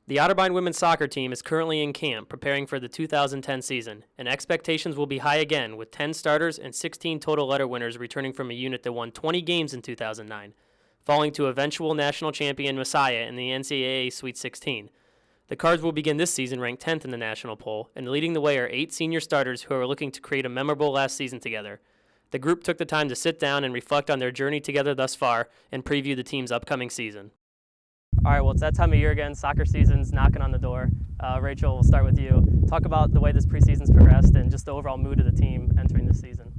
The Otterbein women's soccer team is currently in camp preparing for the 2010 season, and expectations will be high again with 10 starters and 16 total letter winners returning from a unit that won 20 games in 2009, falling to eventual national champion Messiah in the NCAA Sweet 16. The Cards will begin this season ranked 10th in the national poll, and leading the way are 8 senior starters who are looking to create a memorable last season together. The group took the time to sit down and reflect on their journey together thus far and preview the team's upcoming season. All right, well, it's that time of year again. Soccer season's knocking on the door. Rachel, we'll start with you. Talk about the way this preseason's progressed and just the overall mood of the team entering this season.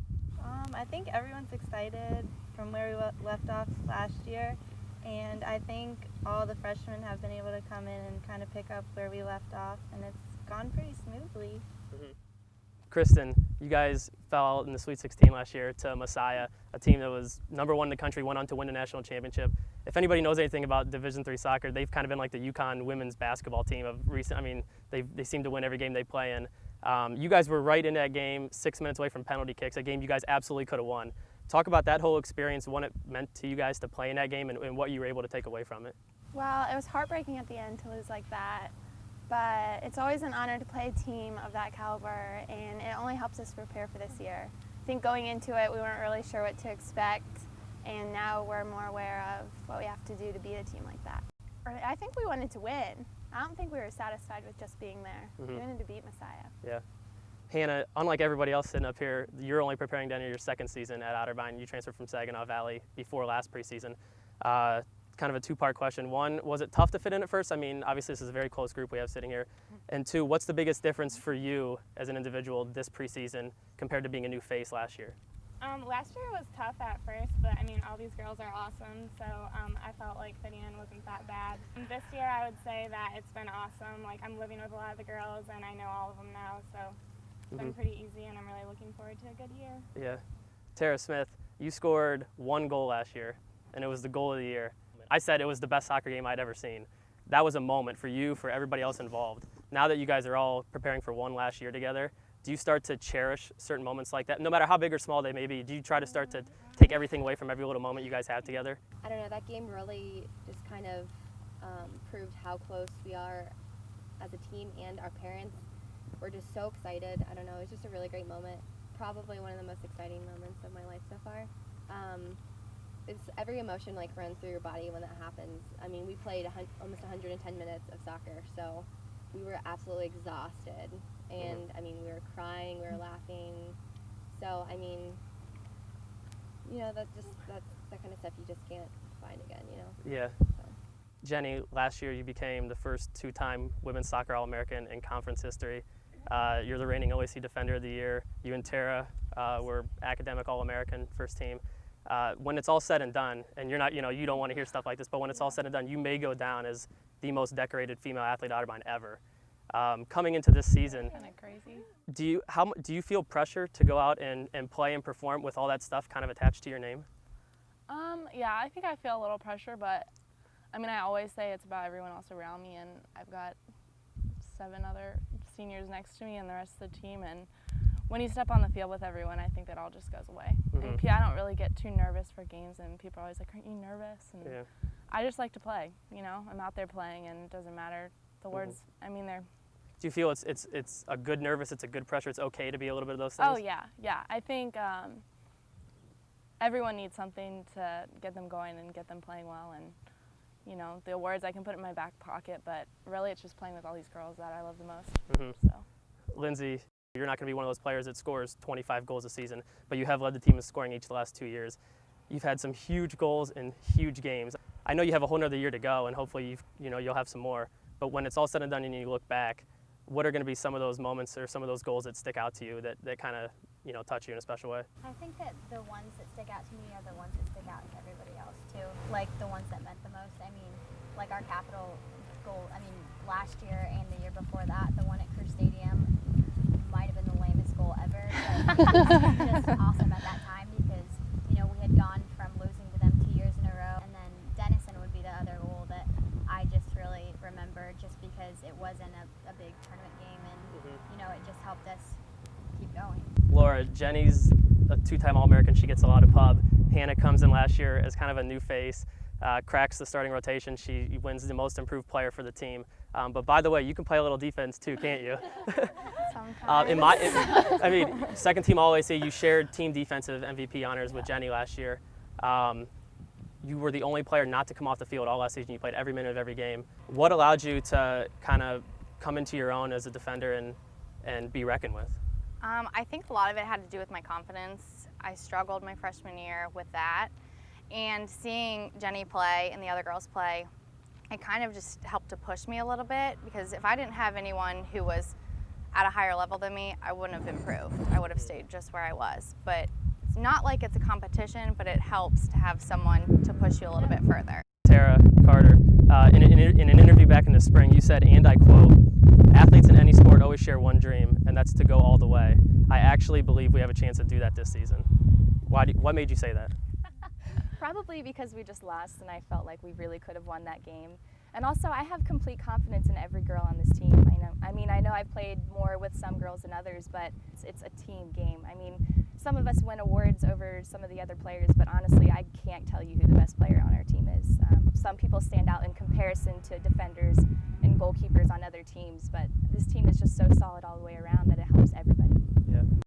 I think everyone's excited from where we left off last year, and I think all the freshmen have been able to come in and kind of pick up where we left off, and it's gone pretty smoothly. Mm-hmm. Kristen, you guys fell in the Sweet 16 last year to Messiah, a team that was #1 in the country, went on to win the national championship. If anybody knows anything about Division III soccer, they've kind of been like the UConn women's basketball team of recent. I mean, they seem to win every game they play in. You guys were right in that game, 6 minutes away from penalty kicks, a game you guys absolutely could have won. Talk about that whole experience, what it meant to you guys to play in that game, and what you were able to take away from it. Well, it was heartbreaking at the end to lose like that, but it's always an honor to play a team of that caliber, and it only helps us prepare for this year. I think going into it, we weren't really sure what to expect, and now we're more aware of what we have to do to beat a team like that. I think we wanted to win. I don't think we were satisfied with just being there. Mm-hmm. We wanted to beat Messiah. Yeah. Hannah, unlike everybody else sitting up here, you're only preparing to enter your second season at Otterbein. You transferred from Saginaw Valley before last preseason. Kind of a two-part question. One, was it tough to fit in at first? I mean, obviously this is a very close group we have sitting here. And two, what's the biggest difference for you as an individual this preseason compared to being a new face last year? Last year was tough at first, but I mean, all these girls are awesome, so I felt like fitting in wasn't that bad. And this year I would say that it's been awesome. Like, I'm living with a lot of the girls and I know all of them now, so it's been pretty easy and I'm really looking forward to a good year. Yeah. Tara Smith, you scored 1 goal last year, and it was the goal of the year. I said it was the best soccer game I'd ever seen. That was a moment for you, for everybody else involved. Now that you guys are all preparing for one last year together, do you start to cherish certain moments like that? No matter how big or small they may be, do you try to start to take everything away from every little moment you guys have together? I don't know, that game really just kind of proved how close we are as a team, and our parents were just so excited. I don't know, it was just a really great moment. Probably one of the most exciting moments of my life so far. It's every emotion like runs through your body when that happens. I mean, we played almost 110 minutes of soccer, so we were absolutely exhausted. And I mean, we were crying, we were laughing. So I mean, you know, that's that kind of stuff you just can't find again, you know. Yeah. So. Jenny, last year you became the first 2-time women's soccer All-American in conference history. You're the reigning OAC Defender of the Year. You and Tara were academic All-American first team. When it's all said and done, and you're not, you know, you don't want to hear stuff like this, but when it's all said and done, you may go down as the most decorated female athlete at Otterbein ever. Coming into this season, Kind of crazy. do you feel pressure to go out and play and perform with all that stuff kind of attached to your name? Yeah, I think I feel a little pressure, but I mean, I always say it's about everyone else around me, and I've got 7 other seniors next to me and the rest of the team, and when you step on the field with everyone, I think that all just goes away. And I don't really get too nervous for games, and people are always like, aren't you nervous? And Yeah. I just like to play, you know? I'm out there playing, and it doesn't matter. The words, I mean, they're... Do you feel it's a good nervous, it's a good pressure, it's okay to be a little bit of those things? Oh, yeah. I think everyone needs something to get them going and get them playing well, and, you know, the awards I can put in my back pocket, but really it's just playing with all these girls that I love the most. So. Lindsay, you're not going to be one of those players that scores 25 goals a season, but you have led the team in scoring each of the last 2 years. You've had some huge goals in huge games. I know you have a whole nother year to go, and hopefully you'll have some more. But when it's all said and done and you look back, what are going to be some of those moments or some of those goals that stick out to you that kind of touch you in a special way? I think that the ones that stick out to me are the ones that stick out to everybody else too. Like the ones that meant the most. I mean, like our capital goal. I mean, last year and the year before that, the one at Crew Stadium might have been the lamest goal ever, but it was just awesome at that time because we had gone from losing to them 2 years in a row, and then Denison would be the other goal that I just really remember just because it wasn't a big tournament game, and it just helped us keep going. Laura, Jenny's a 2-time All-American. She gets a lot of pub. Hannah comes in last year as kind of a new face. cracks the starting rotation. She wins the most improved player for the team. But by the way, you can play a little defense too, can't you? Sometimes. Second team All-AC, you shared team defensive MVP honors with Jenny last year. You were the only player not to come off the field all last season. You played every minute of every game. What allowed you to kind of come into your own as a defender and be reckoned with? I think a lot of it had to do with my confidence. I struggled my freshman year with that. And seeing Jenny play and the other girls play, it kind of just helped to push me a little bit, because if I didn't have anyone who was at a higher level than me, I wouldn't have improved. I would have stayed just where I was. But it's not like it's a competition, but it helps to have someone to push you a little bit further. Tara Carter, in an interview back in the spring, you said, and I quote, "Athletes in any sport always share one dream, and that's to go all the way. I actually believe we have a chance to do that this season." What made you say that? Probably because we just lost and I felt like we really could have won that game. And also, I have complete confidence in every girl on this team. I know I've played more with some girls than others, but it's a team game. Some of us win awards over some of the other players, but honestly, I can't tell you who the best player on our team is. Some people stand out in comparison to defenders and goalkeepers on other teams, but this team is just so solid all the way around that it helps everybody. Yeah.